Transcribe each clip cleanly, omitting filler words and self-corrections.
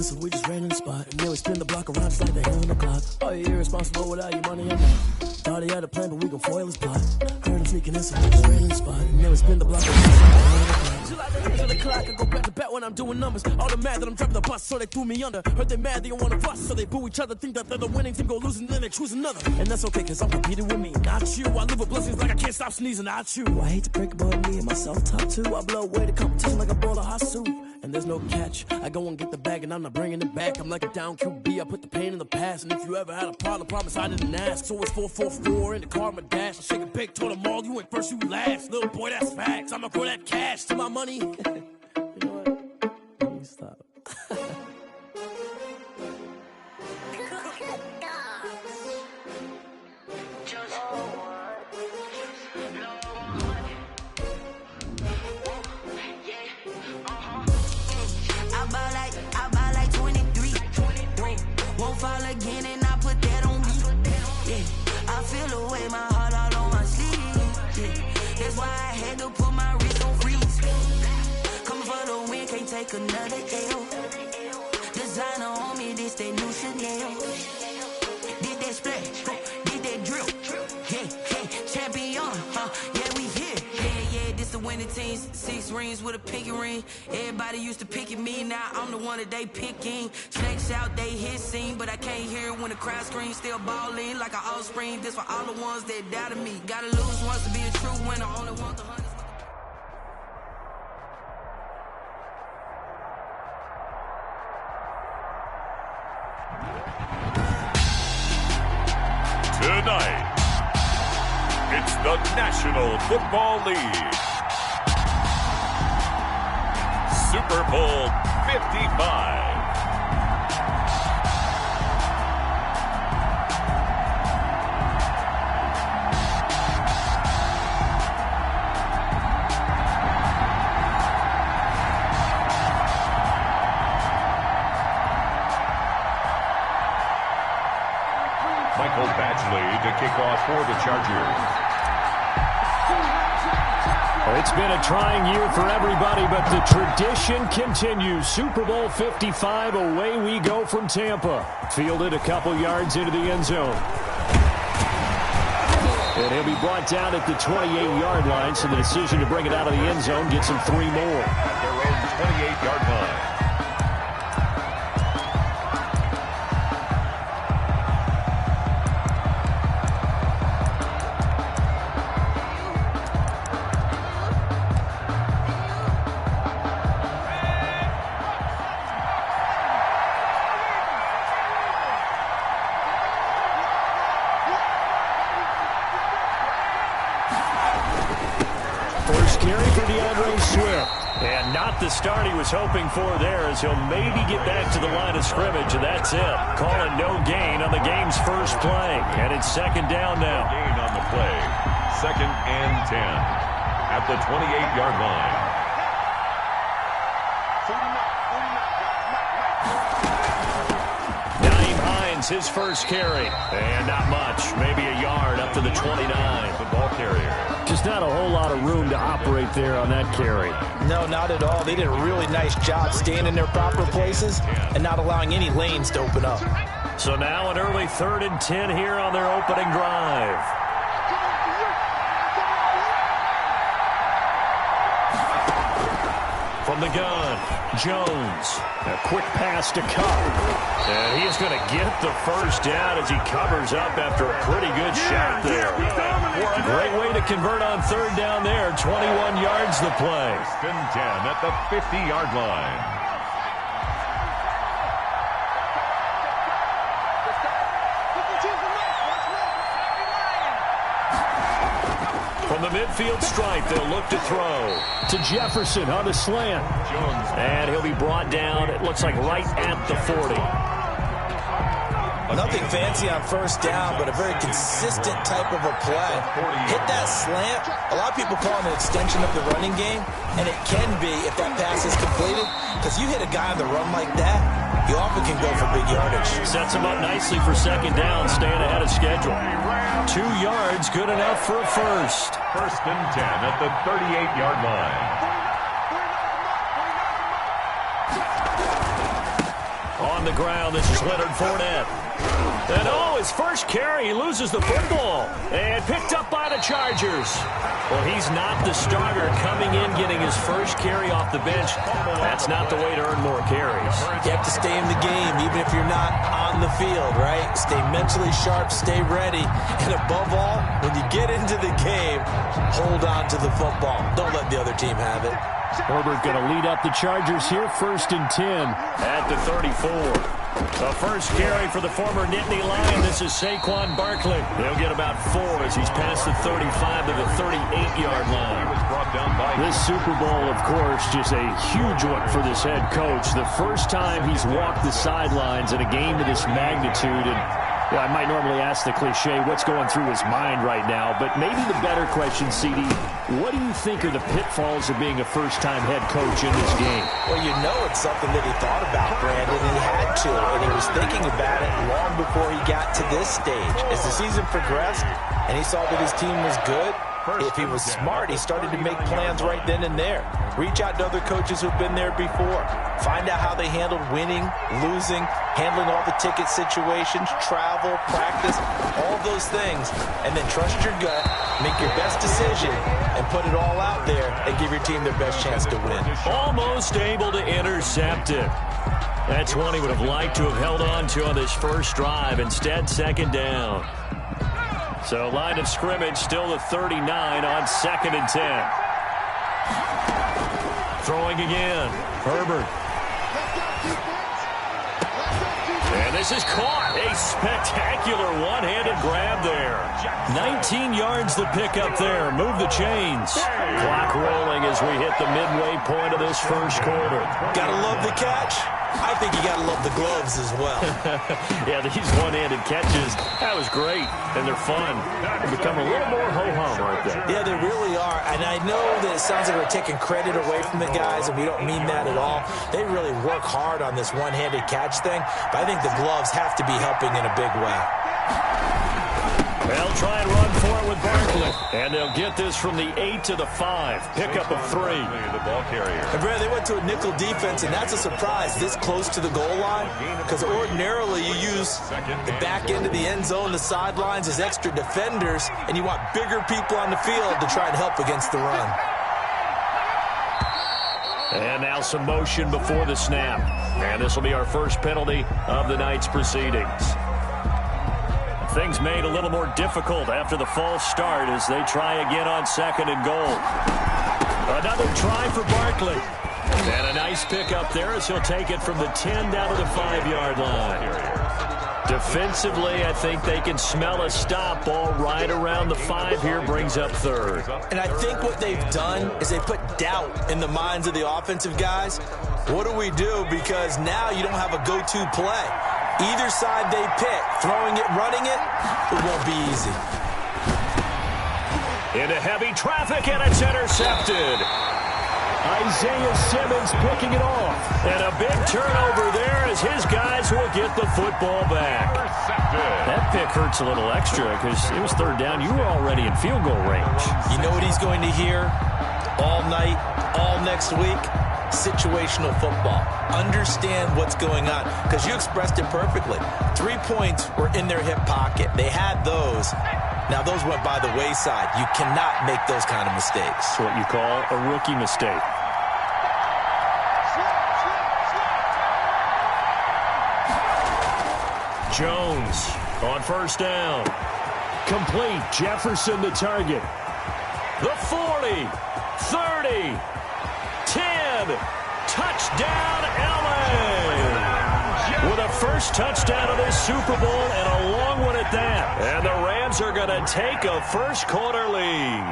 So we just ran in the spot, and then we spin the block around just like the hand on the clock. Oh, you're irresponsible without your money or not. Thought he had a plan, but we gon' foil his plot. Heard him sneaking in, so we just ran in the spot, and then we spin the block around just like the hand on the clock. Till like the hands on the clock, I go back to back when I'm doing numbers. All the mad that I'm driving the bus, so they threw me under. Heard they mad, they don't wanna bust, so they boo each other. Think that they're the winning team, go losing, then they choose another. And that's okay, cause I'm competing with me, not you. I live with blessings like I can't stop sneezing, not you. I hate to break above me and my self-talk too. I blow away the competition like a bowl of hot soup. And there's no catch. I go and get the bag and I'm not bringing it back. I'm like a down QB. I put the pain in the past. And if you ever had a problem, promise I didn't ask. So it's 4-4-4 in the car, my dash. I shake a big, told them all, you ain't first, you last. Little boy, that's facts. I'ma throw that cash to my money. You know what? Let me stop. Fall again and I put that on me. Yeah, I feel away, my heart all on my sleeve. Yeah, that's why I had to put my wrist on freeze. Coming for the win, can't take another L. Designer on me, this that new Chanel. Did that splash, did that drill. Yeah, champion, yeah, we here. Yeah, this the winning teams. 6 rings with a pinky ring. Everybody used to pick at me, now I'm the one that they picking. Snakes out, they hit scene, but I can't hear it when the crowd screams. Still balling like an offspring. This for all the ones that doubted me. Gotta lose once to be a true winner. Only want the hunters. Tonight, it's the National Football League. Super Bowl 55. Michael Badgley to kick off for the Chargers. It's been a trying year for everybody, but the tradition continues. Super Bowl 55, away we go from Tampa. Fielded a couple yards into the end zone. And he'll be brought down at the 28-yard line, so the decision to bring it out of the end zone gets him 3 more. At their own 28-yard line. And not the start he was hoping for there, as he'll maybe get back to the line of scrimmage, and that's it. Calling no gain on the game's first play. And it's second down now. No gain on the play. 2nd and 10 at the 28-yard line. Nyheim Hines, his first carry. And not much. Maybe a yard up to the 29. The ball carrier. Just not a whole lot of room to operate there on that carry. No, not at all. They did a really nice job staying in their proper places and not allowing any lanes to open up. So now an early 3rd and 10 here on their opening drive. From the gun, Jones. A quick pass to Kupp. And he's going to get the first down as he covers up after a pretty good shot there. Great way to convert on 3rd down there. 21 yards the play. 1st and 10 at the 50-yard line. From the midfield stripe, they'll look to throw to Jefferson on the slant. Jones. And he'll be brought down, it looks like right at the 40. Nothing fancy on 1st down, but a very consistent type of a play. Hit that slant. A lot of people call it an extension of the running game, and it can be if that pass is completed, because you hit a guy on the run like that, you often can go for big yardage. Sets him up nicely for 2nd down, staying ahead of schedule. 2 yards, good enough for a first. 1st and 10 at the 38-yard line. on the ground. This is Leonard Fournette. And his first carry, he loses the football. And picked up by the Chargers. Well, he's not the starter coming in, getting his first carry off the bench. That's not the way to earn more carries. You have to stay in the game, even if you're not on the field, right? Stay mentally sharp, stay ready. And above all, when you get into the game, hold on to the football. Don't let the other team have it. Herbert going to lead up the Chargers here, 1st and 10 at the 34. The first carry for the former Nittany Lion. This is Saquon Barkley. He'll get about 4 as he's past the 35 to the 38-yard line. This Super Bowl, of course, just a huge one for this head coach. The first time he's walked the sidelines in a game of this magnitude. And I might normally ask the cliche, what's going through his mind right now? But maybe the better question, CD, what do you think are the pitfalls of being a first-time head coach in this game? Well, you know it's something that he thought about, Brandon. He had to, and he was thinking about it long before he got to this stage. As the season progressed and he saw that his team was good, if he was smart, he started to make plans right then and there. Reach out to other coaches who've been there before. Find out how they handled winning, losing, handling all the ticket situations, travel, practice, all those things. And then trust your gut, make your best decision, and put it all out there and give your team their best chance to win. Almost able to intercept it. That's one he would have liked to have held on to on this first drive. Instead, 2nd down. So line of scrimmage still the 39 on 2nd and 10. Throwing again. Herbert. And this is caught. A spectacular one-handed grab there. 19 yards to pick up there. Move the chains. Clock rolling as we hit the midway point of this first quarter. Gotta love the catch. I think you gotta love the gloves as well. Yeah, these one-handed catches, that was great, and they're fun. They become a little more ho-hum right there. Yeah, they really are, and I know that it sounds like we're taking credit away from the guys, and we don't mean that at all. They really work hard on this one-handed catch thing, but I think the gloves have to be helping in a big way. They'll try and run for it with Barkley. And they'll get this from the 8 to the 5. Pickup of 3. The ball carrier. And Brad, they went to a nickel defense, and that's a surprise this close to the goal line, because ordinarily you use the back end of the end zone, the sidelines as extra defenders, and you want bigger people on the field to try and help against the run. And now some motion before the snap. And this will be our first penalty of the night's proceedings. Things made a little more difficult after the false start as they try again on 2nd and goal. Another try for Barkley. And a nice pick up there as he'll take it from the 10 down to the 5-yard line. Defensively, I think they can smell a stop. Ball right around the 5 here, brings up 3rd. And I think what they've done is they put doubt in the minds of the offensive guys. What do we do? Because now you don't have a go-to play. Either side they pick, throwing it, running it, it won't be easy. Into heavy traffic, and it's intercepted. Isaiah Simmons picking it off. And a big turnover there as his guys will get the football back. That pick hurts a little extra because it was 3rd down. You were already in field goal range. You know what he's going to hear all night, all next week? Situational football. Understand what's going on, because you expressed it perfectly. 3 points were in their hip pocket. They had those. Now those went by the wayside. You cannot make those kind of mistakes. That's what you call a rookie mistake. Jones on 1st down. Complete. Jefferson the target. The 40. 30. 10. Touchdown, LA! With a first touchdown of this Super Bowl and a long one at that. And the Rams are going to take a first quarter lead.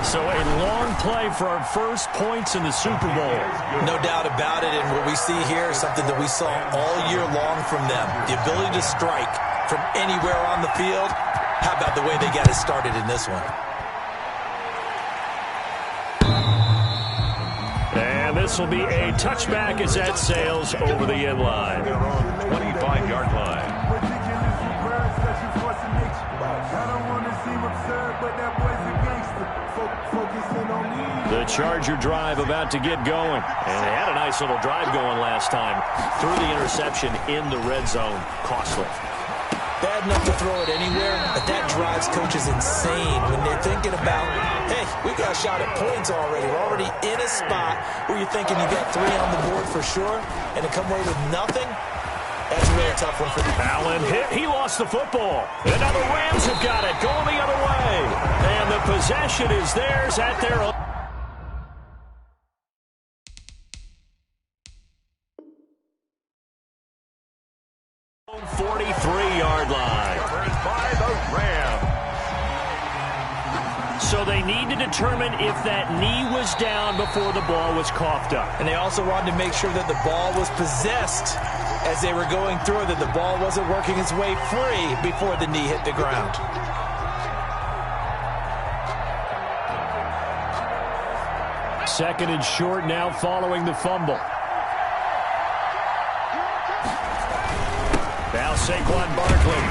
So a long play for our first points in the Super Bowl. No doubt about it, and what we see here is something that we saw all year long from them. The ability to strike from anywhere on the field. How about the way they got it started in this one? And this will be a touchback as that sails over the end line. 25-yard line. The Charger drive about to get going. And they had a nice little drive going last time. Threw the interception in the red zone. Costly. Bad enough to throw it anywhere, but that drives coaches insane when they're thinking about, hey, we got a shot at points already. We're already in a spot where you're thinking you got 3 on the board for sure, and to come away with nothing, that's a really tough one for them. Allen hit. He lost the football. And now the Rams have got it, going the other way. And the possession is theirs at their own. 43-yard line. Covered by the Rams. So they need to determine if that knee was down before the ball was coughed up. And they also wanted to make sure that the ball was possessed as they were going through it, that the ball wasn't working its way free before the knee hit the ground. Second and short now following the fumble. Now Saquon Barkley.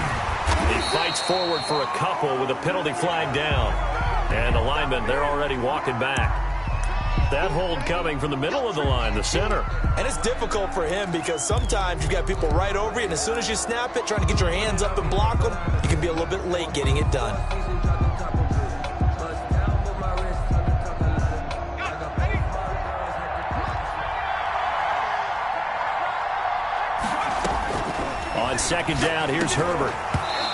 He fights forward for a couple with a penalty flag down. And the linemen, they're already walking back. That hold coming from the middle of the line, the center. And it's difficult for him because sometimes you've got people right over you, and as soon as you snap it, trying to get your hands up and block them, you can be a little bit late getting it done. On second down, here's Herbert.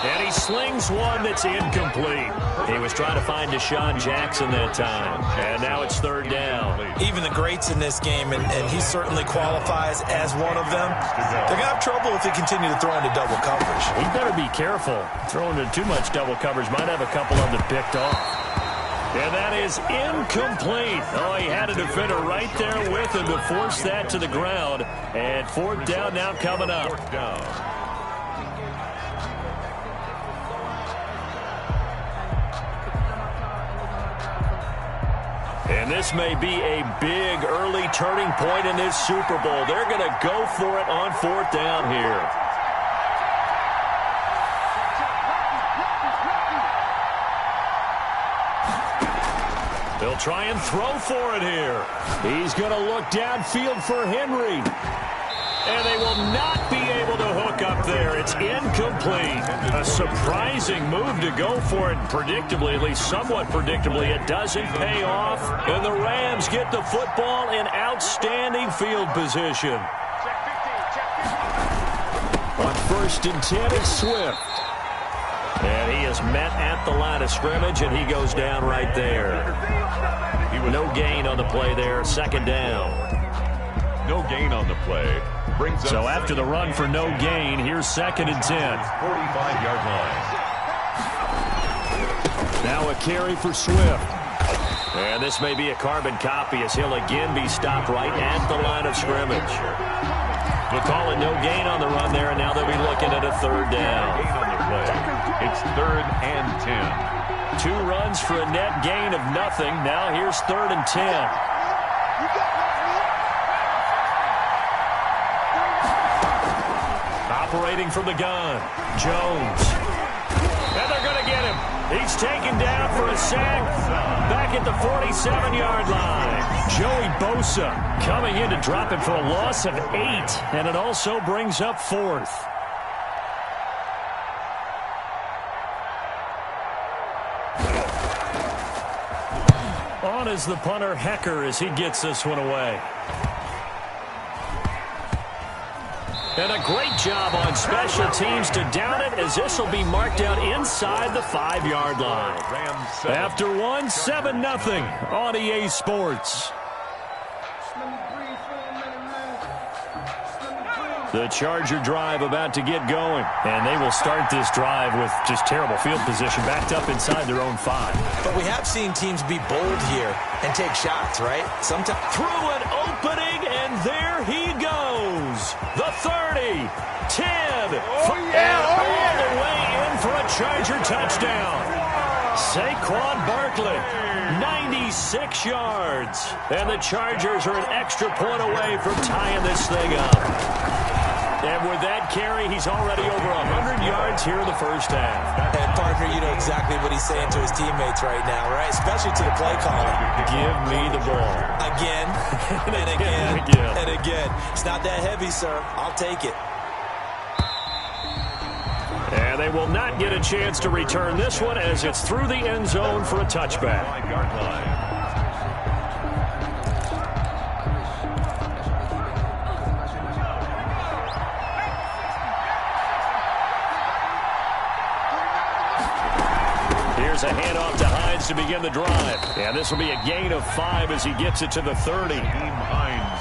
And he slings one that's incomplete. He was trying to find Deshaun Jackson that time. And now it's third down. Even the greats in this game, and he certainly qualifies as one of them, they're going to have trouble if they continue to throw into double coverage. He better be careful. Throwing into too much double coverage might have a couple of them picked off. And that is incomplete. Oh, he had a defender right there with him to force that to the ground. And fourth down now coming up. Fourth down. And this may be a big early turning point in this Super Bowl. They're going to go for it on fourth down here. They'll try and throw for it here. He's going to look downfield for Henry. And they will not be able to hook up there. It's incomplete. A surprising move to go for it. Predictably, at least somewhat predictably, it doesn't pay off. And the Rams get the football in outstanding field position. On first and 10, it's Swift. And he is met at the line of scrimmage, and he goes down right there. No gain on the play there. Second down. No gain on the play. So after the run for no gain, here's second and 10. 45-yard line. Now a carry for Swift. And this may be a carbon copy as he'll again be stopped right at the line of scrimmage. We'll call it no gain on the run there, and now they'll be looking at a third down. Gain on the play. It's third and 10. 2 runs for a net gain of nothing. Now here's third and 10. Operating from the gun, Jones. And they're going to get him. He's taken down for a sack back at the 47-yard line. Joey Bosa coming in to drop him for a loss of 8, and it also brings up fourth. On is the punter, Hecker, as he gets this one away. And a great job on special teams to down it, as this will be marked out inside the 5-yard line. After one, 7-0 on EA Sports. The Charger drive about to get going. And they will start this drive with just terrible field position, backed up inside their own 5. But we have seen teams be bold here and take shots, right? Sometimes through an opening, and there he goes. The 30, 10, all the way in for a Charger touchdown. Saquon Barkley, 96 yards. And the Chargers are an extra point away from tying this thing up. And with that carry, he's already over 100 yards here in the first half. And, partner, you know exactly what he's saying to his teammates right now, right? Especially to the play caller. Give me the ball. Again, and again, and again. It's not that heavy, sir. I'll take it. And they will not get a chance to return this one as it's through the end zone for a touchback. Here's a handoff to Hines to begin the drive. And this will be a gain of 5 as he gets it to the 30.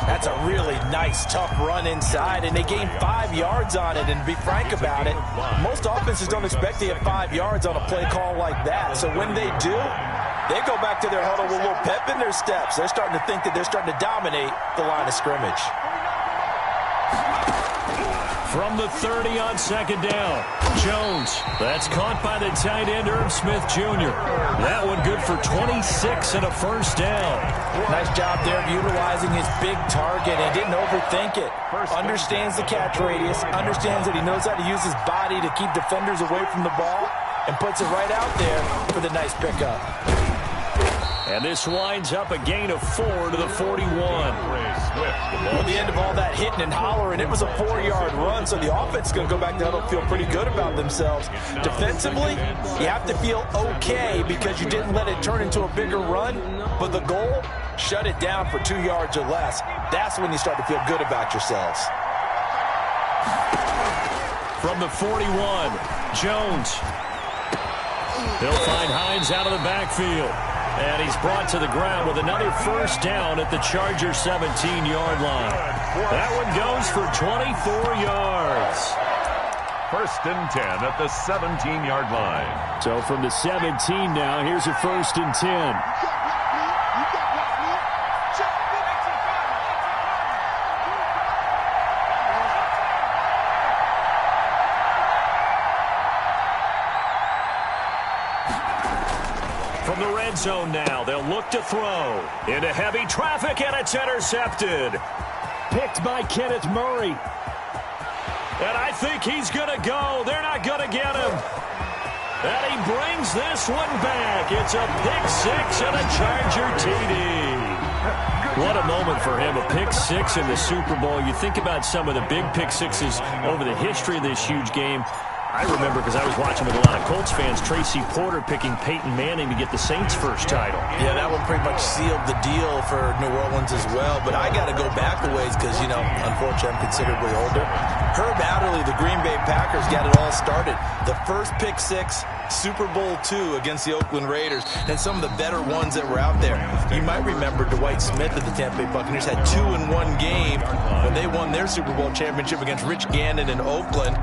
That's a really nice, tough run inside, and they gained 5 yards on it. And to be frank about it, most offenses don't expect to get 5 yards on a play call like that. So when they do, they go back to their huddle with a little pep in their steps. They're starting to think that they're starting to dominate the line of scrimmage. From the 30 on second down, Jones. That's caught by the tight end, Irv Smith Jr. That one good for 26 and a first down. Nice job there of utilizing his big target and didn't overthink it. Understands the catch radius, understands that he knows how to use his body to keep defenders away from the ball, and puts it right out there for the nice pickup. And this winds up a gain of 4 to the 41. At the end of all that hitting and hollering, it was a 4-yard run, so the offense is going to go back to huddle and feel pretty good about themselves. Defensively, you have to feel okay because you didn't let it turn into a bigger run, but the goal, shut it down for 2 yards or less. That's when you start to feel good about yourselves. From the 41, Jones. He'll find Hines out of the backfield. And he's brought to the ground with another first down at the Chargers 17-yard line. That one goes for 24 yards. First and 10 at the 17-yard line. So from the 17 now, here's a first and 10. From the red zone now, they'll look to throw. Into heavy traffic, and it's intercepted. Picked by Kenneth Murray. And I think he's going to go. They're not going to get him. And he brings this one back. It's a pick six and a Charger TD. What a moment for him, a pick six in the Super Bowl. You think about some of the big pick sixes over the history of this huge game. I remember, because I was watching with a lot of Colts fans, Tracy Porter picking Peyton Manning to get the Saints' first title. Yeah, that one pretty much sealed the deal for New Orleans as well. But I got to go back a ways because, you know, unfortunately I'm considerably older. Herb Adderley, the Green Bay Packers, got it all started. The first pick six, Super Bowl II against the Oakland Raiders, and some of the better ones that were out there. You might remember Dwight Smith of the Tampa Bay Buccaneers had 2 in one game when they won their Super Bowl championship against Rich Gannon in Oakland.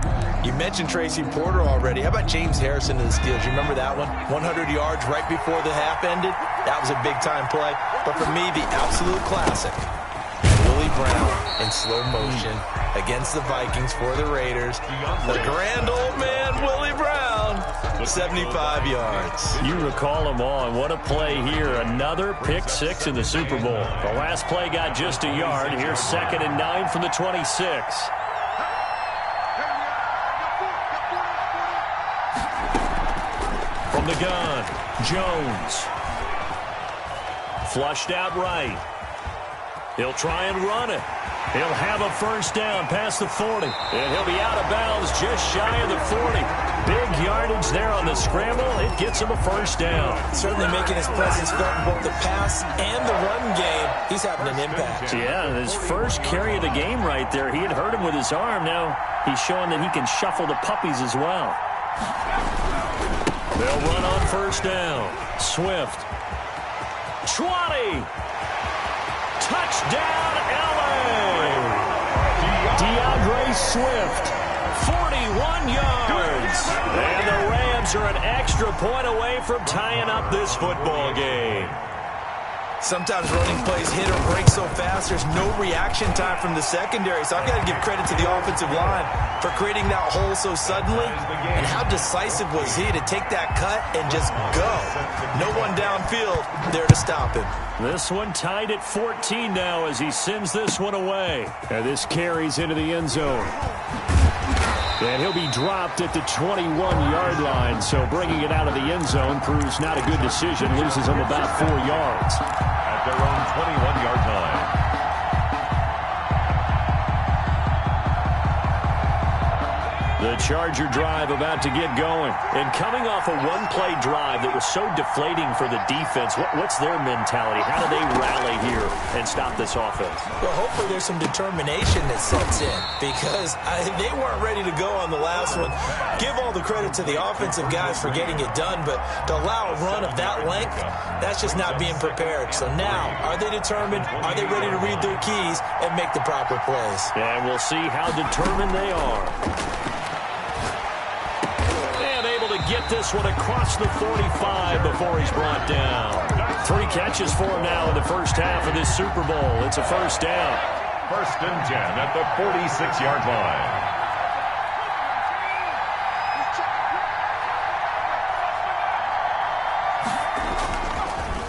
You mentioned Tracy Porter already. How about James Harrison of the Steelers? You remember that one? 100 yards right before the half ended. That was a big-time play. But for me, the absolute classic, Willie Brown in slow motion against the Vikings for the Raiders. The grand old man, Willie Brown, 75 yards. You recall them all, and what a play here. Another pick six in the Super Bowl. The last play got just a yard. Here's 2nd and 9 from the 26. From the gun, Jones. Flushed out right. He'll try and run it. He'll have a first down past the 40. And he'll be out of bounds just shy of the 40. Big yardage there on the scramble. It gets him a first down. Certainly making his presence felt in both the pass and the run game. He's having an impact. Yeah, his first carry of the game right there. He had hurt him with his arm. Now he's showing that he can shuffle the puppies as well. They'll run on first down. Swift. 20. Touchdown, LA. DeAndre Swift, 41 yards. And the Rams are an extra point away from tying up this football game. Sometimes running plays hit or break so fast, there's no reaction time from the secondary. So I've got to give credit to the offensive line for creating that hole so suddenly. And how decisive was he to take that cut and just go? No one downfield there to stop him. This one tied at 14 now as he sends this one away. And this carries into the end zone. And he'll be dropped at the 21-yard line. So bringing it out of the end zone proves not a good decision. Loses him about 4 yards. At their own 21-yard line. The Charger drive about to get going. And coming off a one-play drive that was so deflating for the defense, what's their mentality? How do they rally here and stop this offense? Well, hopefully there's some determination that sets in because they weren't ready to go on the last one. Give all the credit to the offensive guys for getting it done, but to allow a run of that length, that's just not being prepared. So now, are they determined? Are they ready to read their keys and make the proper plays? And we'll see how determined they are. Get this one across the 45 before he's brought down. 3 catches for him now in the first half of this Super Bowl. It's a first down. 1st and 10 at the 46-yard line.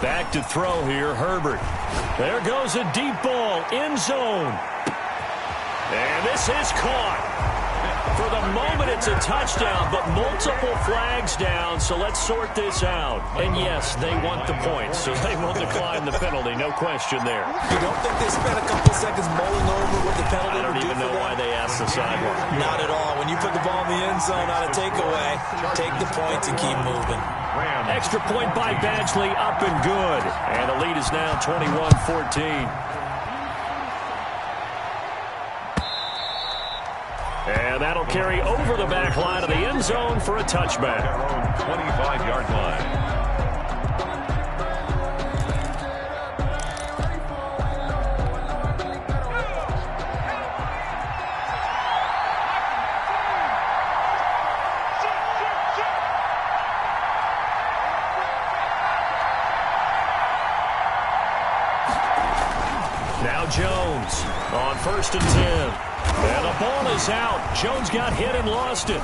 Back to throw here, Herbert. There goes a deep ball, end zone. And this is caught. For the moment, it's a touchdown, but multiple flags down, so let's sort this out. And yes, they want the points, so they will decline the penalty, no question there. You don't think they spent a couple seconds mulling over what the penalty I don't even know why they asked the sideline. Not at all. When you put the ball in the end zone on a takeaway, take the points and keep moving. Extra point by Badgley, up and good. And the lead is now 21-14. And that'll carry over the back line of the end zone for a touchback. Their own 25-yard line. Now Jones on 1st and 10. And the ball is out. Jones got hit and lost it.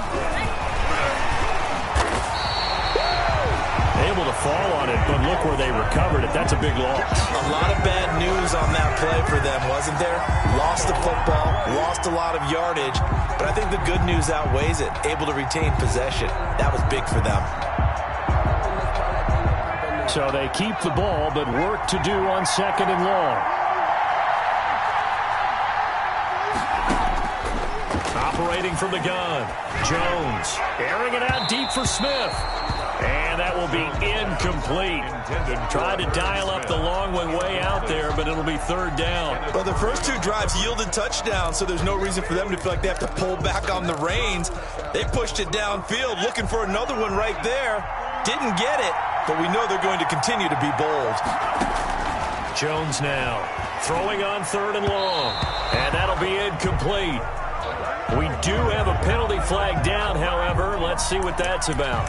Able to fall on it, but look where they recovered it. That's a big loss. A lot of bad news on that play for them, wasn't there? Lost the football, lost a lot of yardage, but I think the good news outweighs it. Able to retain possession. That was big for them. So they keep the ball, but work to do on 2nd and long. Operating from the gun, Jones airing it out deep for Smith. And that will be incomplete. Tried to dial up the long one way out there, but it'll be 3rd down. Well, the first 2 drives yielded touchdowns, so there's no reason for them to feel like they have to pull back on the reins. They pushed it downfield, looking for another one right there. Didn't get it, but we know they're going to continue to be bold. Jones now throwing on 3rd and long. And that'll be incomplete. We do have a penalty flag down, however. Let's see what that's about.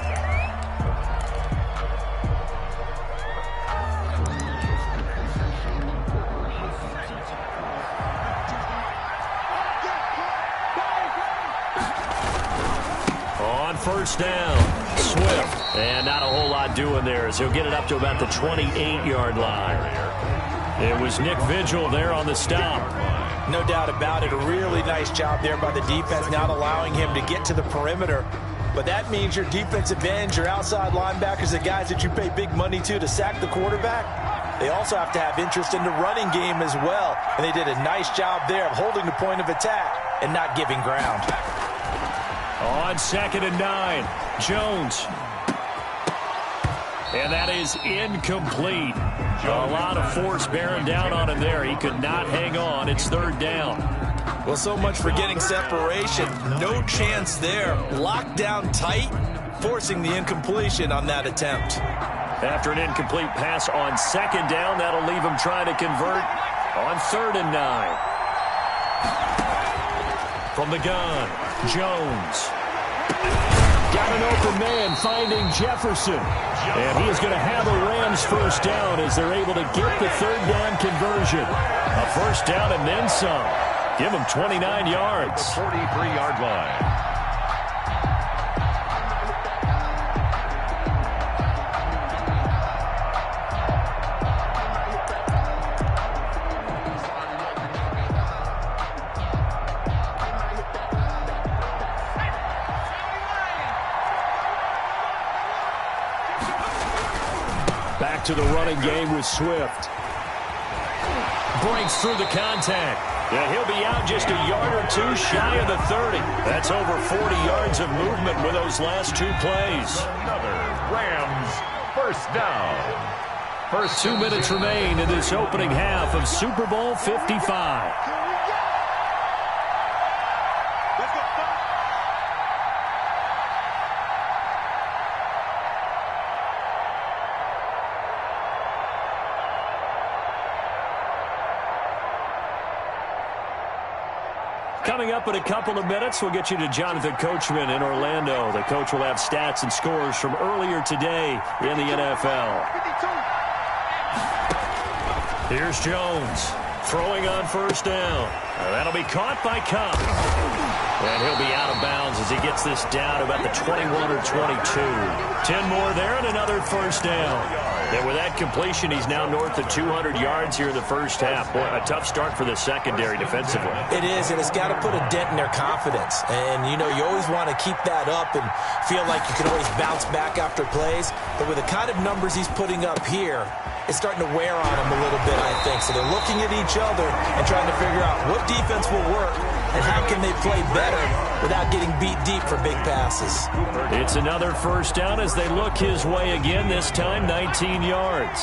On 1st down, Swift. And not a whole lot doing there as he'll get it up to about the 28-yard line. It was Nick Vigil there on the stop. No doubt about it. A really nice job there by the defense, not allowing him to get to the perimeter. But that means your defensive ends, your outside linebackers, the guys that you pay big money to sack the quarterback, they also have to have interest in the running game as well. And they did a nice job there of holding the point of attack and not giving ground. On 2nd and 9, Jones. And that is incomplete. A lot of force bearing down on him there. He could not hang on. It's 3rd down. Well, so much for getting separation. No chance there. Locked down tight, forcing the incompletion on that attempt. After an incomplete pass on 2nd down, that'll leave him trying to convert on 3rd and 9. From the gun, Jones. Got an open man finding Jefferson. And he is going to have a Rams first down as they're able to get the third down conversion. A first down and then some. Give him 29 yards. 43-yard line. Back to the running game with Swift. Breaks through the contact. Yeah, he'll be out just a yard or two shy of the 30. That's over 40 yards of movement with those last two plays. Another Rams first down. 2 minutes remain in this opening half of Super Bowl 55. Coming up in a couple of minutes, we'll get you to Jonathan Coachman in Orlando. The coach will have stats and scores from earlier today in the NFL. Here's Jones throwing on first down. That'll be caught by Kupp. And he'll be out of bounds as he gets this down about the 21 or 22. 10 more there and another first down. And with that completion, he's now north of 200 yards here in the first half. Boy, a tough start for the secondary defensively. It is, and it's got to put a dent in their confidence. And, you know, you always want to keep that up and feel like you can always bounce back after plays. But with the kind of numbers he's putting up here, it's starting to wear on them a little bit, I think. So they're looking at each other and trying to figure out what defense will work and how can they play better without getting beat deep for big passes. It's another first down as they look his way again, this time 19 yards.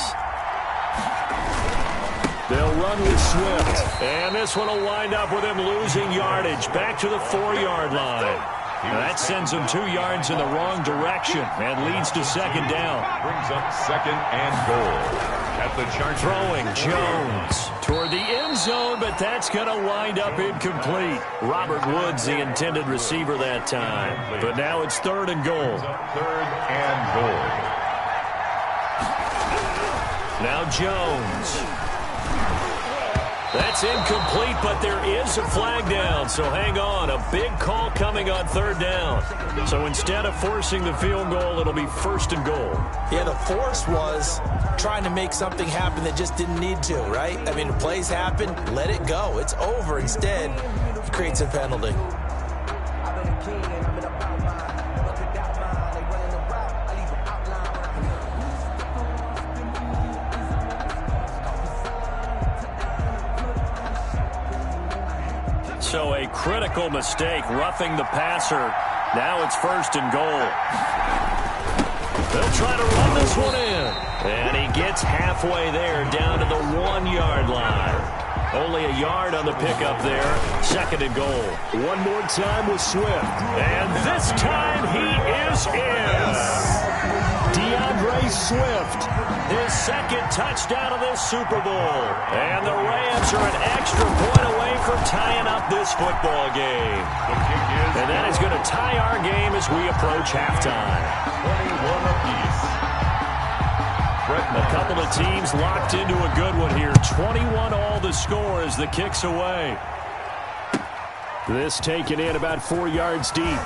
They'll run with Swift. And this one will wind up with him losing yardage back to the 4-yard line. That sends him 2 yards in the wrong direction and leads to second down. Brings up second and goal at the Chargers. Throwing Jones toward the end zone, but that's going to wind up incomplete. Robert Woods, the intended receiver that time. But now it's third and goal. Third and goal. Now Jones. That's incomplete, but there is a flag down, so hang on. A big call coming on third down. So instead of forcing the field goal, it'll be first and goal. Yeah, the force was trying to make something happen that just didn't need to, right? I mean, the plays happen, let it go. It's over. Instead, he creates a penalty. So a critical mistake, roughing the passer. Now it's first and goal. They'll try to run this one in. And he gets halfway there, down to the 1-yard line. Only a yard on the pickup there. Second and goal. One more time with Swift. And this time he is in. DeAndre Swift, his second touchdown of this Super Bowl. And the Rams are an extra point away from tying up this football game. And that is going to tie our game as we approach halftime. 21 apiece. A couple of teams locked into a good one here. 21 all the score as the kick's away. This taken in about 4 yards deep.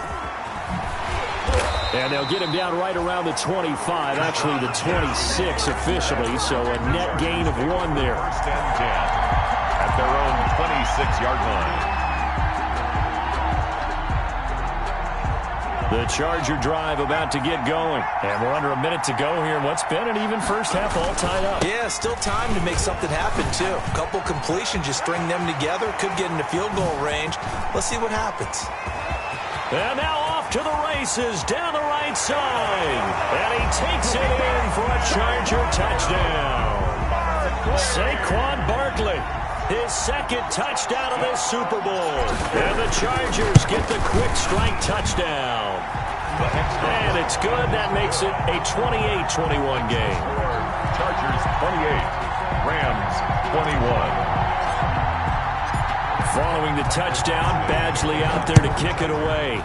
And they'll get him down right around the 25, actually the 26 officially, so a net gain of 1 there. First and 10 at their own 26-yard line. The Charger drive about to get going. And we're under a minute to go here in what's been an even first half all tied up. Yeah, still time to make something happen, too. A couple completions, just string them together. Could get into field goal range. Let's see what happens. And now off to the races down the right side. And he takes it in for a Charger touchdown. Saquon Barkley, his second touchdown of this Super Bowl. And the Chargers get the quick strike touchdown. And it's good. That makes it a 28-21 game. Chargers 28, Rams 21. Following the touchdown, Badgley out there to kick it away.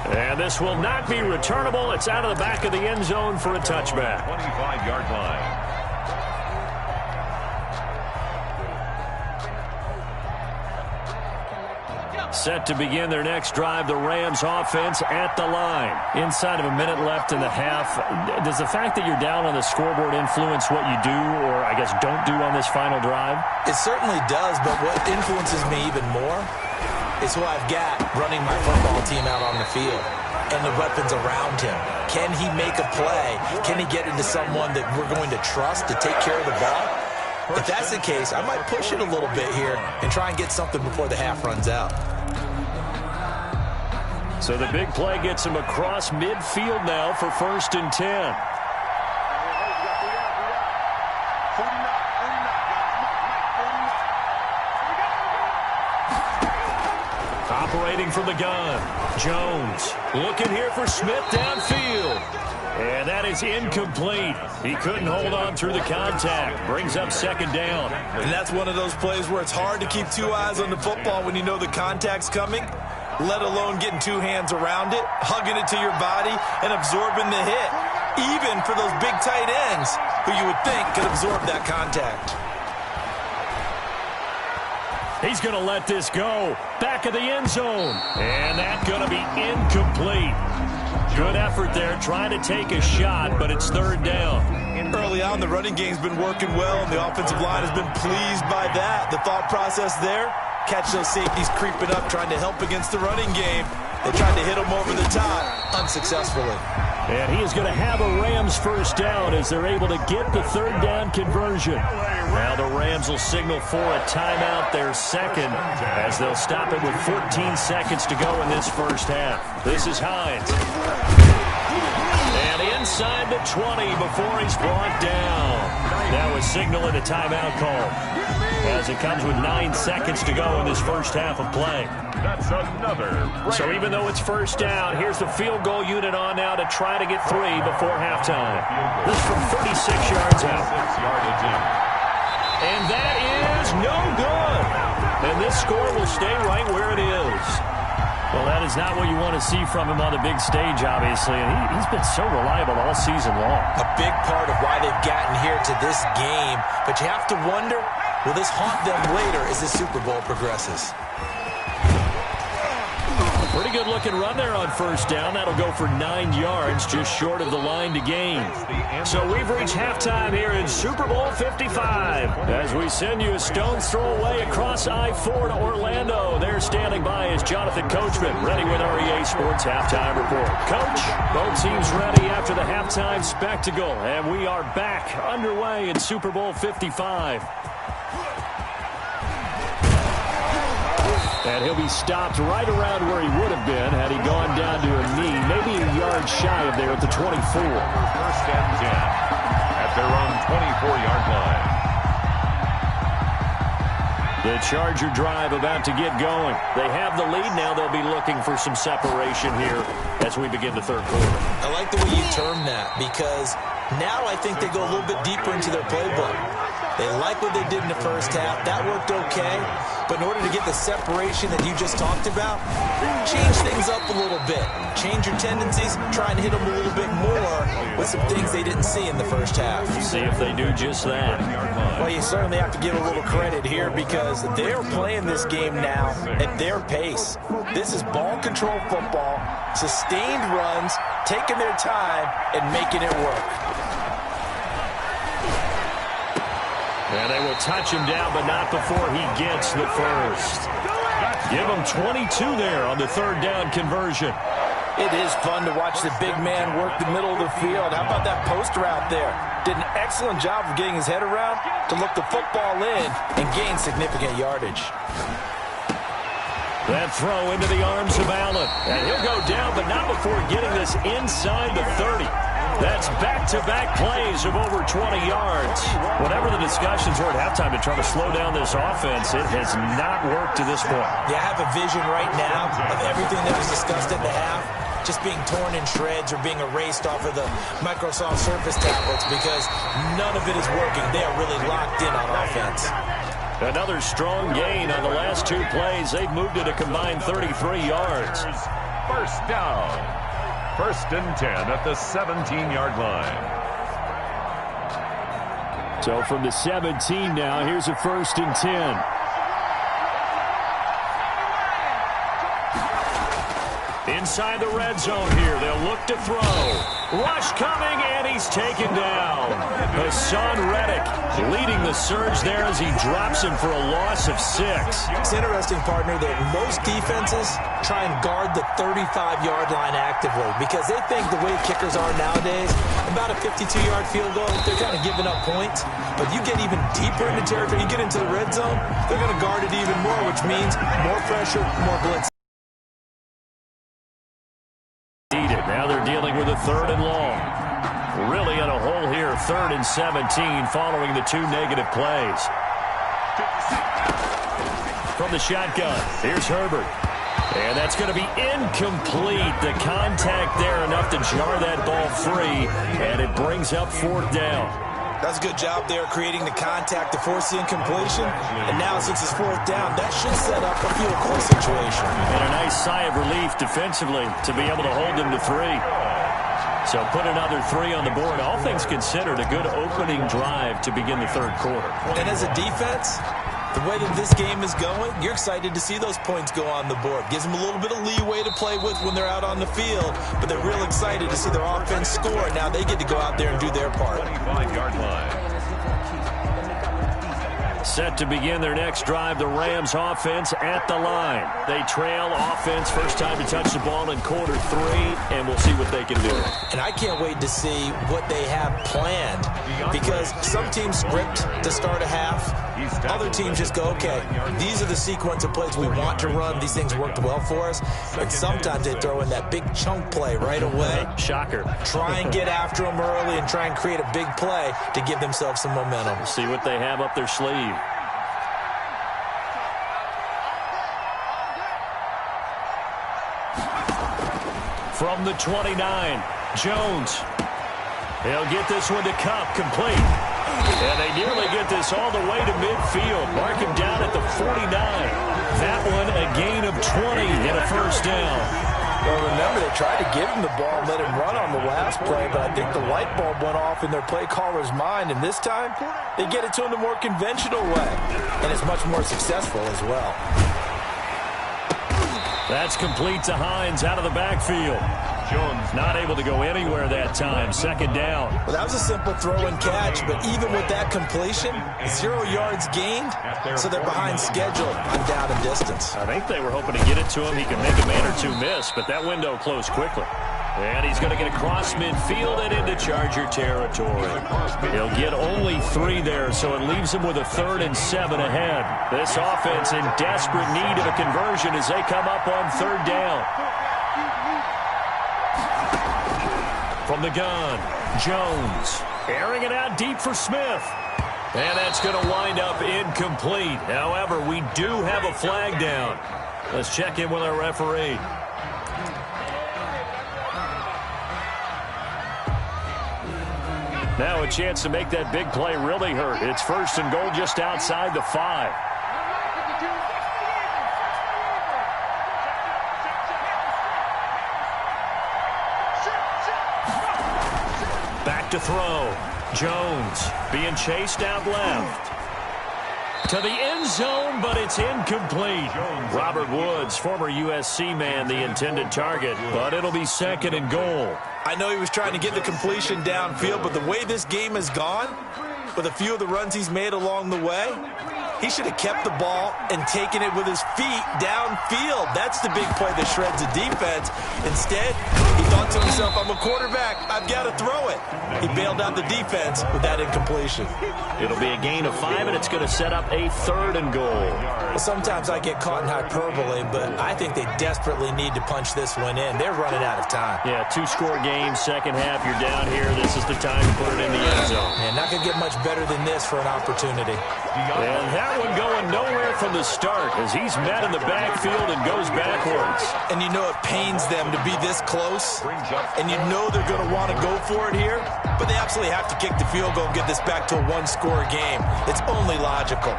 And this will not be returnable. It's out of the back of the end zone for a touchback. 25-yard line. Set to begin their next drive, the Rams offense at the line. Inside of a minute left in the half, does the fact that you're down on the scoreboard influence what you do or, I guess, don't do on this final drive? It certainly does, but what influences me even more is who I've got running my football team out on the field and the weapons around him. Can he make a play? Can he get into someone that we're going to trust to take care of the ball? If that's the case, I might push it a little bit here and try and get something before the half runs out. So the big play gets him across midfield now for 1st and 10. Operating from the gun, Jones looking here for Smith downfield. And that is incomplete. He couldn't hold on through the contact. Brings up 2nd down. And that's one of those plays where it's hard to keep two eyes on the football when you know the contact's coming, let alone getting two hands around it, hugging it to your body, and absorbing the hit, even for those big tight ends who you would think could absorb that contact. He's going to let this go. Back of the end zone. And that's going to be incomplete. Good effort there, trying to take a shot, but it's 3rd down. Early on, the running game's been working well, and the offensive line has been pleased by that. The thought process there, catch those safeties creeping up, trying to help against the running game. They tried to hit him over the top, unsuccessfully. And he is going to have a Rams 1st down as they're able to get the 3rd down conversion. Now the Rams will signal for a timeout, their 2nd, as they'll stop it with 14 seconds to go in this 1st half. This is Hines. And inside the 20 before he's brought down. That was signaling a timeout call, as it comes with 9 seconds to go in this 1st half of play. That's another. So even though it's 1st down, here's the field goal unit on now to try to get 3 before halftime. This from 36 yards out. 6-yard attempt. And that is no good. And this score will stay right where it is. Well, that is not what you want to see from him on the big stage, obviously. And he's been so reliable all season long. A big part of why they've gotten here to this game. But you have to wonder, will this haunt them later as the Super Bowl progresses? Pretty good looking run there on 1st down. That'll go for 9 yards, just short of the line to gain. So we've reached halftime here in Super Bowl 55. As we send you a stone's throw away across I-4 to Orlando. There standing by is Jonathan Coachman, ready with our EA Sports Halftime Report. Coach, both teams ready after the halftime spectacle. And we are back underway in Super Bowl 55. And he'll be stopped right around where he would have been had he gone down to a knee, maybe a yard shy of there at the 24. 1st and 10 at their own 24-yard line. The Charger drive about to get going. They have the lead now. They'll be looking for some separation here as we begin the 3rd quarter. I like the way you term that, because now I think they go a little bit deeper into their playbook. They like what they did in the 1st half. That worked okay. But in order to get the separation that you just talked about, change things up a little bit. Change your tendencies, try and hit them a little bit more with some things they didn't see in the 1st half. See if they do just that. Well, you certainly have to give a little credit here because they're playing this game now at their pace. This is ball control football, sustained runs, taking their time, and making it work. And they will touch him down, but not before he gets the 1st. Give him 22 there on the 3rd down conversion. It is fun to watch the big man work the middle of the field. How about that post route there? Did an excellent job of getting his head around to look the football in and gain significant yardage. That throw into the arms of Allen. And he'll go down, but not before getting this inside the 30. That's back-to-back plays of over 20 yards. Whatever the discussions were at halftime to try to slow down this offense, it has not worked to this point. Yeah, I have a vision right now of everything that was discussed at the half just being torn in shreds or being erased off of the Microsoft Surface tablets because none of it is working. They are really locked in on offense. Another strong gain on the last 2 plays. They've moved it a combined 33 yards. first down. 1st and 10 at the 17-yard line. So from the 17 now, here's a 1st and 10. Inside the red zone here, they'll look to throw. Rush coming, and he's taken down. Hassan Reddick leading the surge there as he drops him for a loss of 6. It's interesting, partner, that most defenses try and guard the 35-yard line actively because they think the way kickers are nowadays, about a 52-yard field goal, they're kind of giving up points. But you get even deeper into territory, you get into the red zone, they're going to guard it even more, which means more pressure, more blitz. Now they're dealing with a 3rd and long. Really in a hole here, 3rd and 17 following the 2 negative plays. From the shotgun, here's Herbert. And that's going to be incomplete. The contact there enough to jar that ball free, and it brings up 4th down. That's a good job there creating the contact to force the incompletion. And now since it's 4th down, that should set up a field goal situation. And a nice sigh of relief defensively to be able to hold them to 3. So put another 3 on the board. All things considered, a good opening drive to begin the 3rd quarter. And as a defense, the way that this game is going, you're excited to see those points go on the board. Gives them a little bit of leeway to play with when they're out on the field, but they're real excited to see their offense score. Now they get to go out there and do their part. 25-yard line. Set to begin their next drive, the Rams offense at the line. They trail offense, first time to touch the ball in quarter 3, and we'll see what they can do. And I can't wait to see what they have planned, because some teams script to start a half. Other teams just go, okay, these are the sequence of plays we want to run. These things worked well for us. And sometimes they throw in that big chunk play right away. Shocker. Try and get after them early and try and create a big play to give themselves some momentum. See what they have up their sleeve. From the 29, Jones. They'll get this one to Kupp, complete. And they nearly get this all the way to midfield. Mark him down at the 49. That one a gain of 20 and a first down. Well, remember, they tried to give him the ball and let him run on the last play, but I think the light bulb went off in their play caller's mind, and this time they get it to him the more conventional way, and it's much more successful as well. That's complete to Hines out of the backfield. Jones not able to go anywhere that time. 2nd down. Well, that was a simple throw and catch, but even with that completion, 0 yards gained, so they're behind schedule on down and distance. I think they were hoping to get it to him. He could make a man or 2 miss, but that window closed quickly. And he's going to get across midfield and into Charger territory. He'll get only 3 there, so it leaves him with a 3rd and 7 ahead. This offense in desperate need of a conversion as they come up on 3rd down. From the gun, Jones airing it out deep for Smith. And that's going to wind up incomplete. However, we do have a flag down. Let's check in with our referee. Now a chance to make that big play really hurt. It's 1st and goal just outside the 5. Back to throw. Jones being chased out left. To the end zone, but it's incomplete. Robert Woods, former USC man, the intended target, but it'll be 2nd and goal. I know he was trying to get the completion downfield, but the way this game has gone, with a few of the runs he's made along the way, he should have kept the ball and taken it with his feet downfield. That's the big play that shreds the defense. Instead, he thought to himself, I'm a quarterback, I've got to throw it. He bailed out the defense with that incompletion. It'll be a gain of 5, and it's going to set up a 3rd and goal. Well, sometimes I get caught in hyperbole, but I think they desperately need to punch this one in. They're running out of time. Yeah, 2-score game, second half, you're down here. This is the time to put it in the end zone. Man, not going to get much better than this for an opportunity. And that one going nowhere from the start as he's met in the backfield and goes backwards. And you know it pains them to be this close, and you know they're going to want to go for it here, but they absolutely have to kick the field goal and get this back to a 1-score game. It's only logical.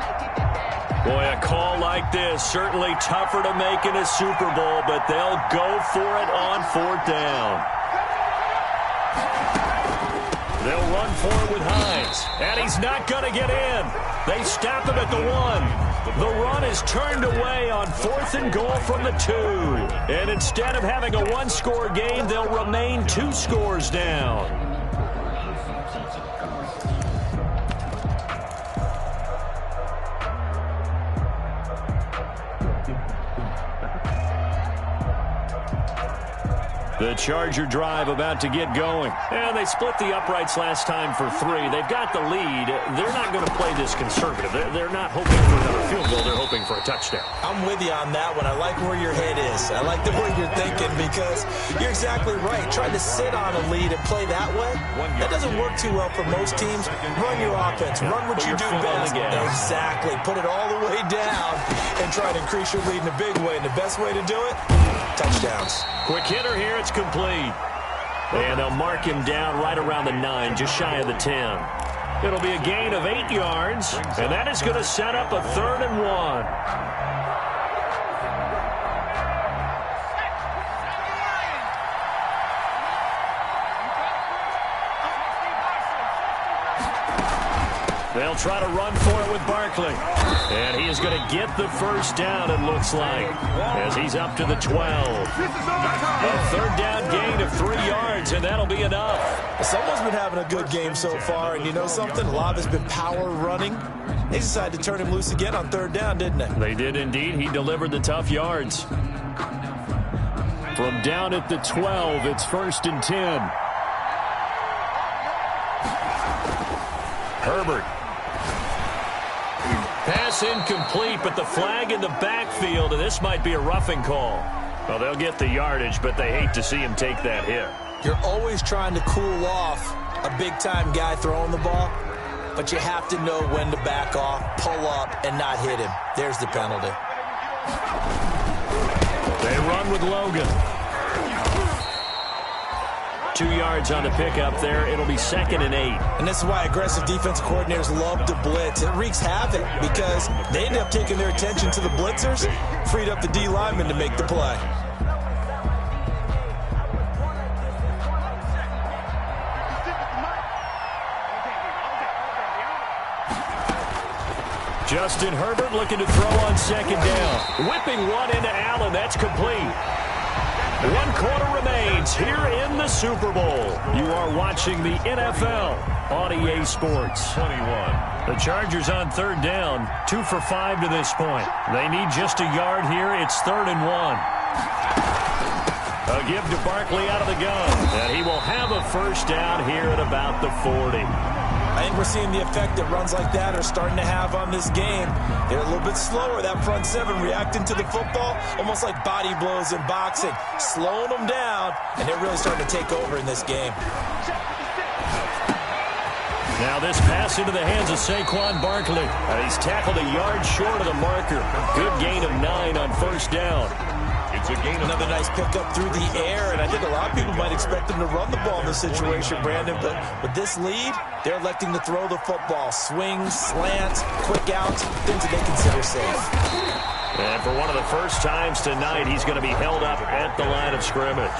Boy, a call like this, certainly tougher to make in a Super Bowl, but they'll go for it on 4th down. They'll run for it with Hines, and he's not going to get in. They stop him at the 1. The run is turned away on 4th and goal from the 2. And instead of having a one-score game, they'll remain 2 scores down. The Charger drive about to get going. And they split the uprights last time for 3. They've got the lead. They're not going to play this conservative. They're not hoping for another field goal. They're hoping for a touchdown. I'm with you on that one. I like where your head is. I like the way you're thinking because you're exactly right. Trying to sit on a lead and play that way, that doesn't work too well for most teams. Run your offense. Run what you do best. Exactly. Put it all the way down and try to increase your lead in a big way. And the best way to do it, touchdowns. Quick hitter here. It's complete. And they'll mark him down right around the 9, just shy of the 10. It'll be a gain of 8 yards, and that is going to set up a 3rd and 1. They'll try to run for it with Barkley. And he is going to get the first down, it looks like, as he's up to the 12. A 3rd down gain of 3 yards, and that'll be enough. Someone's been having a good game so far, and you know something? A lot has been power running. They decided to turn him loose again on 3rd down, didn't they? They did indeed. He delivered the tough yards. From down at the 12, it's 1st and 10. Herbert. Pass incomplete, but the flag in the backfield, and this might be a roughing call. Well, they'll get the yardage, but they hate to see him take that hit. You're always trying to cool off a big-time guy throwing the ball, but you have to know when to back off, pull up, and not hit him. There's the penalty. They run with Logan. 2 yards on the pickup there. It'll be 2nd and 8. And this is why aggressive defense coordinators love to blitz. It wreaks havoc because they end up taking their attention to the blitzers, freed up the D lineman to make the play. Justin Herbert looking to throw on 2nd down. Whipping one into Allen. That's complete. 1 quarter remains here in the Super Bowl. You are watching the NFL on EA Sports. 21. The Chargers on 3rd down, 2 for 5 to this point. They need just a yard here. It's 3rd and 1. A give to Barkley out of the gun, and he will have a first down here at about the 40. I think we're seeing the effect that runs like that are starting to have on this game. They're a little bit slower, that front 7 reacting to the football, almost like body blows in boxing, slowing them down, and they're really starting to take over in this game. Now this pass into the hands of Saquon Barkley. He's tackled a yard short of the marker. Good gain of 9 on 1st down. It's a gain of another nice pickup through the air, and I think a lot of people might expect them to run the ball in this situation, Brandon, but with this lead, they're electing to throw the football. Swings, slants, quick outs, things that they consider safe. And for one of the first times tonight, he's going to be held up at the line of scrimmage.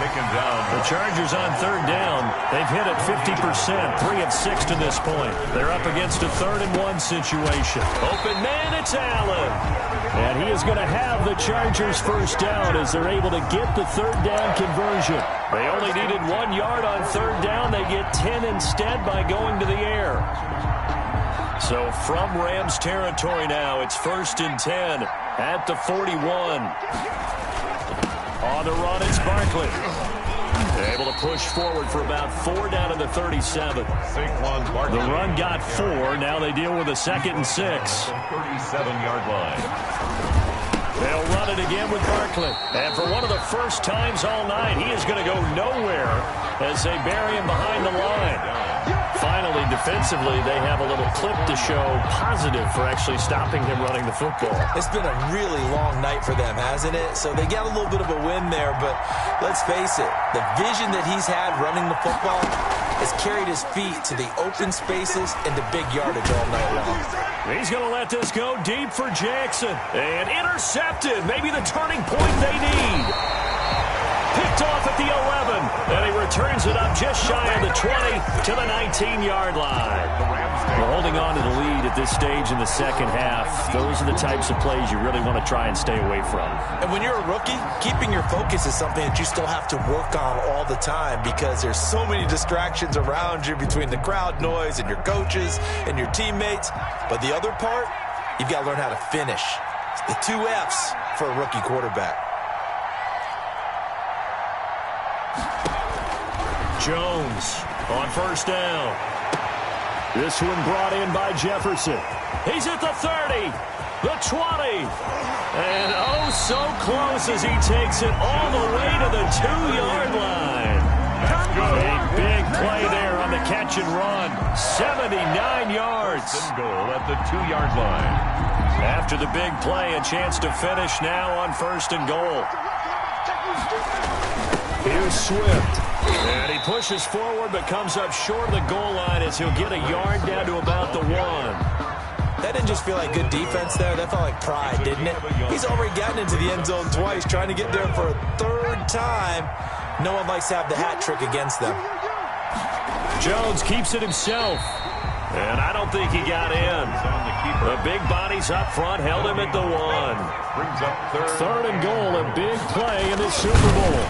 taken down. The Chargers on 3rd down. They've hit it 50%, 3 of 6 to this point. They're up against a 3rd and 1 situation. Open man, it's Allen. And he is going to have the Chargers first down as they're able to get the 3rd down conversion. They only needed 1 yard on 3rd down. They get 10 instead by going to the air. So from Rams territory now, it's 1st and 10 at the 41. On the run, it's Barkley. Able to push forward for about 4 down to the 37. Saquon Barkley. The run got 4. Now they deal with a 2nd and 6. 37-yard line. They'll run it again with Barkley. And for one of the first times all night, he is going to go nowhere as they bury him behind the line. Finally, defensively, they have a little clip to show positive for actually stopping him running the football. It's been a really long night for them, hasn't it? So they got a little bit of a win there, but let's face it, the vision that he's had running the football, has carried his feet to the open spaces and the big yardage all night long. He's going to let this go deep for Jackson. And intercepted. Maybe the turning point they need. Picked off at the 11. And he returns it up just shy of the 20 to the 19-yard line. We're holding on to the lead at this stage in the second half. Those are the types of plays you really want to try and stay away from. And when you're a rookie, keeping your focus is something that you still have to work on all the time because there's so many distractions around you between the crowd noise and your coaches and your teammates. But the other part, you've got to learn how to finish. The 2 F's for a rookie quarterback. Jones on first down. This one brought in by Jefferson. He's at the 30, the 20, and oh so close as he takes it all the way to the 2-yard line. A big play there on the catch and run. 79 yards. Goal at the 2-yard line. After the big play, a chance to finish now on first and goal. Here's Swift. And he pushes forward but comes up short of the goal line as he'll get a yard down to about the 1. That didn't just feel like good defense there. That felt like pride, didn't it? He's already gotten into the end zone twice, trying to get there for a 3rd time. No one likes to have the hat trick against them. Jones keeps it himself. And I don't think he got in. The big bodies up front held him at the 1. Brings up 3rd and goal, a big play in the Super Bowl.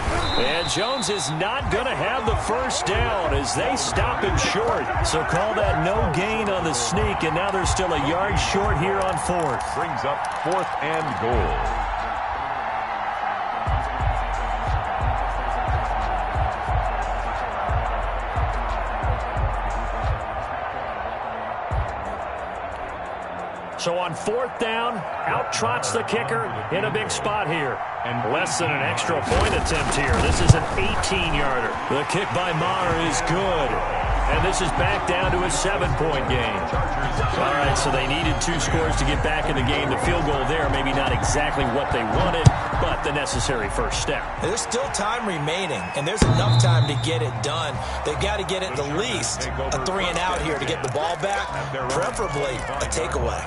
And Jones is not going to have the first down as they stop him short. So call that no gain on the sneak, and now they're still a yard short here on 4th. Brings up 4th and goal. So on 4th down, out trots the kicker in a big spot here. And less than an extra point attempt here. This is an 18-yarder. The kick by Maher is good. And this is back down to a 7-point game. All right, so they needed 2 scores to get back in the game. The field goal there, maybe not exactly what they wanted, but the necessary first step. There's still time remaining, and there's enough time to get it done. They've got to get it at least a 3 and out here to get the ball back, preferably a takeaway.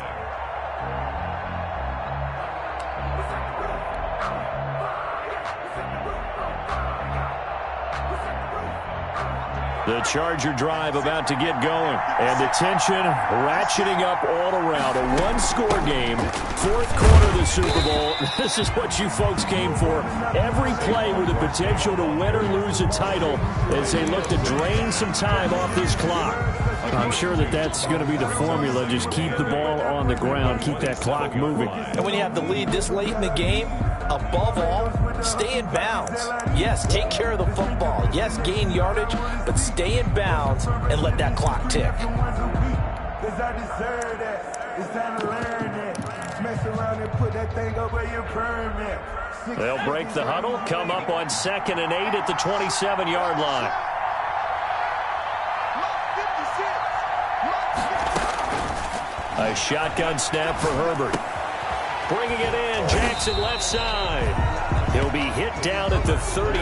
The Charger drive about to get going. And the tension ratcheting up all around. A 1-score game. 4th quarter of the Super Bowl. This is what you folks came for. Every play with the potential to win or lose a title as they look to drain some time off this clock. I'm sure that that's going to be the formula. Just keep the ball on the ground. Keep that clock moving. And when you have the lead this late in the game, above all, stay in bounds. Yes, take care of the football. Yes, gain yardage, but stay in bounds and let that clock tick. Because I deserve that. It's time to learn that. Mess around and put that thing up where you're permanent. They'll break the huddle, come up on 2nd and 8 at the 27-yard line. A shotgun snap for Herbert. Bringing it in, Jackson left side. He'll be hit down at the 33,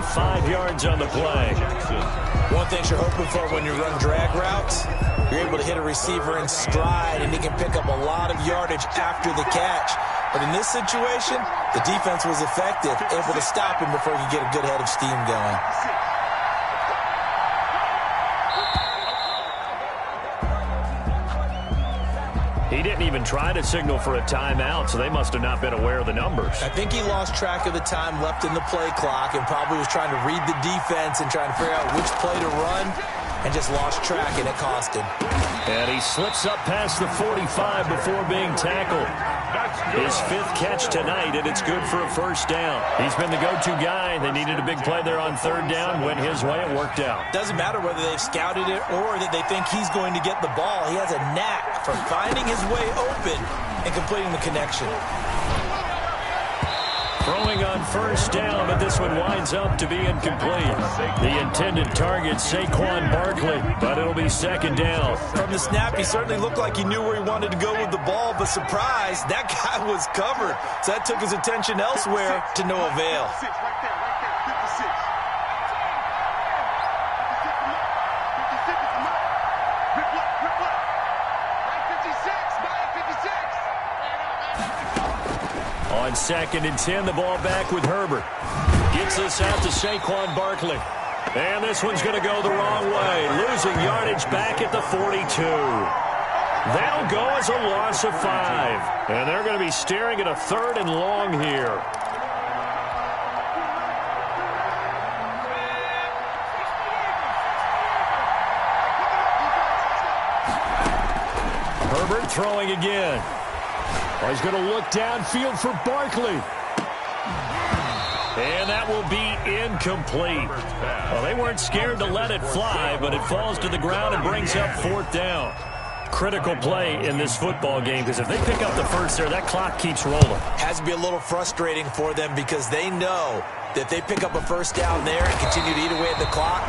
5 yards on the play. One thing you're hoping for when you run drag routes, you're able to hit a receiver in stride, and he can pick up a lot of yardage after the catch. But in this situation, the defense was effective, able to stop him before he could get a good head of steam going. He didn't even try to signal for a timeout, so they must have not been aware of the numbers. I think he lost track of the time left in the play clock and probably was trying to read the defense and trying to figure out which play to run and just lost track, and it cost him. And he slips up past the 45 before being tackled. His 5th catch tonight, and it's good for a first down. He's been the go-to guy. They needed a big play there on 3rd down. Went his way. It worked out. Doesn't matter whether they've scouted it or that they think he's going to get the ball. He has a knack for finding his way open and completing the connection. Throwing on first down, but this one winds up to be incomplete. The intended target, Saquon Barkley, but it'll be 2nd down. From the snap, he certainly looked like he knew where he wanted to go with the ball, but surprise, that guy was covered. So that took his attention elsewhere to no avail. On 2nd and 10, the ball back with Herbert. Gets this out to Saquon Barkley. And this one's going to go the wrong way. Losing yardage back at the 42. That'll go as a loss of 5. And they're going to be staring at a 3rd and long here. Herbert throwing again. Oh, he's going to look downfield for Barkley. And that will be incomplete. Well, they weren't scared to let it fly, but it falls to the ground and brings up 4th down. Critical play in this football game, because if they pick up the first there, that clock keeps rolling. Has to be a little frustrating for them because they know that if they pick up a first down there and continue to eat away at the clock,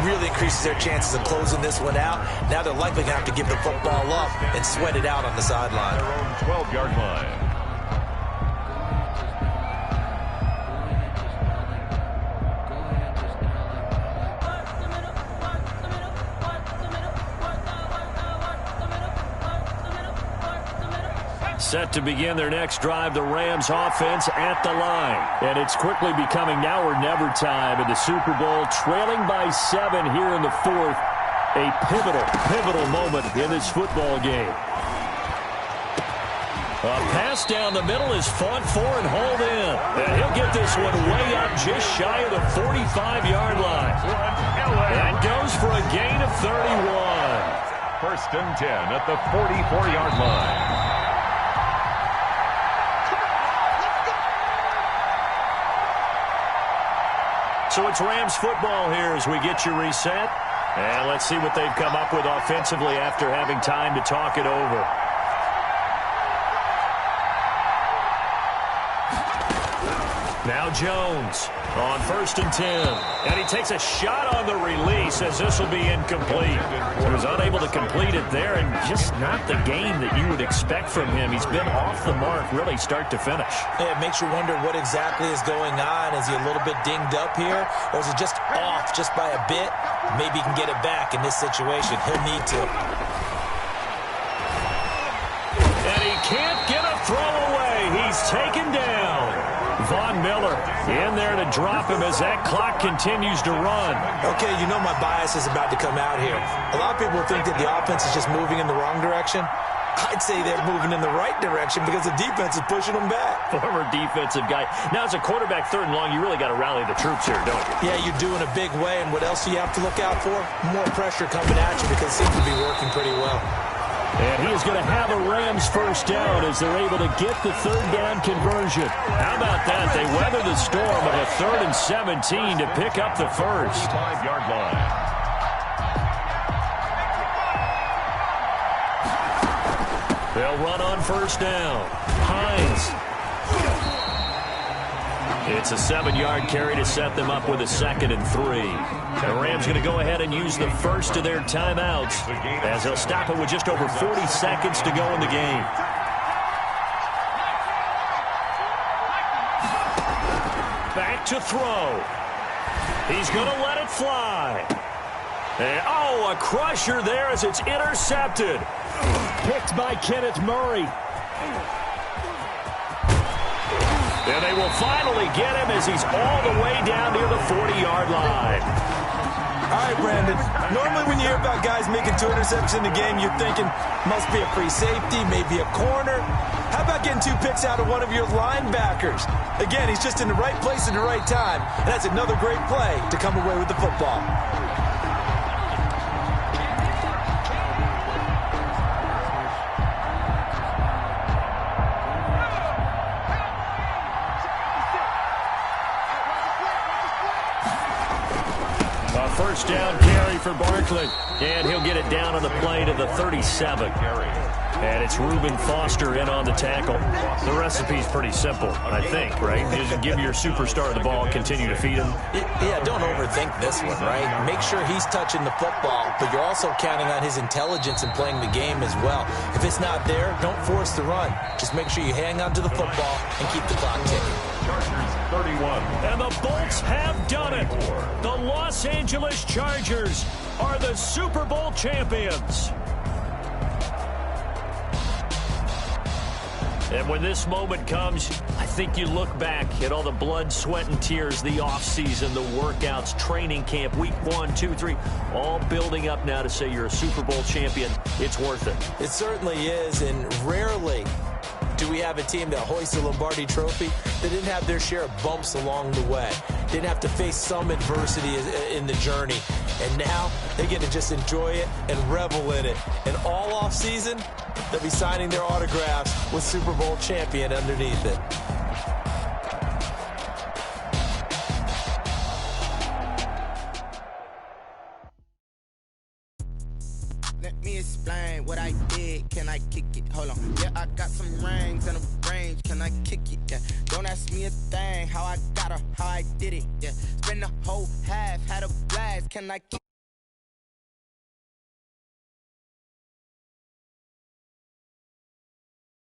really increases their chances of closing this one out. Now they're likely going to have to give the football up and sweat it out on the sideline. 12-yard line. Set to begin their next drive, the Rams offense at the line. And it's quickly becoming now or never time in the Super Bowl, trailing by 7 here in the 4th. A pivotal moment in this football game. A pass down the middle is fought for and hauled in. And he'll get this one way up just shy of the 45-yard line. That goes for a gain of 31. 1st and 10 at the 44-yard line. So it's Rams football here as we get you reset. And let's see what they've come up with offensively after having time to talk it over. Now Jones on 1st and 10. And he takes a shot on the release as this will be incomplete. He was unable to complete it there, and just not the game that you would expect from him. He's been off the mark really start to finish. Yeah, it makes you wonder what exactly is going on. Is he a little bit dinged up here, or is it just off just by a bit? Maybe he can get it back in this situation. He'll need to. And he can't get a throw away. He's taken down. Von Miller in there to drop him as that clock continues to run. Okay, you know my bias is about to come out here. A lot of people think that the offense is just moving in the wrong direction. I'd say they're moving in the right direction because the defense is pushing them back. Former defensive guy. Now, as a quarterback 3rd and long, you really got to rally the troops here, don't you? Yeah, you do in a big way. And what else do you have to look out for? More pressure coming at you because it seems to be working pretty well. And he is going to have a Rams first down as they're able to get the 3rd down conversion. How about that? They weather the storm of a 3rd and 17 to pick up the first. 5-yard line. They'll run on 1st down. Hines. It's a 7-yard carry to set them up with a 2nd and 3. The Rams going to go ahead and use the first of their timeouts as they'll stop it with just over 40 seconds to go in the game. Back to throw. He's going to let it fly. And, oh, a crusher there as it's intercepted. Picked by Kenneth Murray. And they will finally get him as he's all the way down near the 40-yard line. All right, Brandon. Normally when you hear about guys making 2 interceptions in the game, you're thinking, must be a free safety, maybe a corner. How about getting 2 picks out of one of your linebackers? Again, he's just in the right place at the right time, and that's another great play to come away with the football. First down carry for Barkley. And he'll get it down on the play to the 37. And it's Reuben Foster in on the tackle. The recipe's pretty simple, I think, right? Just give your superstar the ball, continue to feed him. Yeah, don't overthink this one, right? Make sure he's touching the football, but you're also counting on his intelligence in playing the game as well. If it's not there, don't force the run. Just make sure you hang on to the football and keep the clock ticking. Chargers 31. And the Bolts have done it. The Los Angeles Chargers are the Super Bowl champions. And when this moment comes, I think you look back at all the blood, sweat, and tears, the offseason, the workouts, training camp, week 1, 2, 3, all building up now to say you're a Super Bowl champion. It's worth it. It certainly is, and rarely do we have a team that hoists the Lombardi Trophy that didn't have their share of bumps along the way, didn't have to face some adversity in the journey, and now they get to just enjoy it and revel in it. And all off season, they'll be signing their autographs with Super Bowl champion underneath it. Let me explain what I did. Can I kick it? Hold on. Yeah, I got some rings and a range. Can I kick it? Yeah. Don't ask me a thing. How I got her, how I did it. Yeah. Spend the whole half, had a blast. Can I kick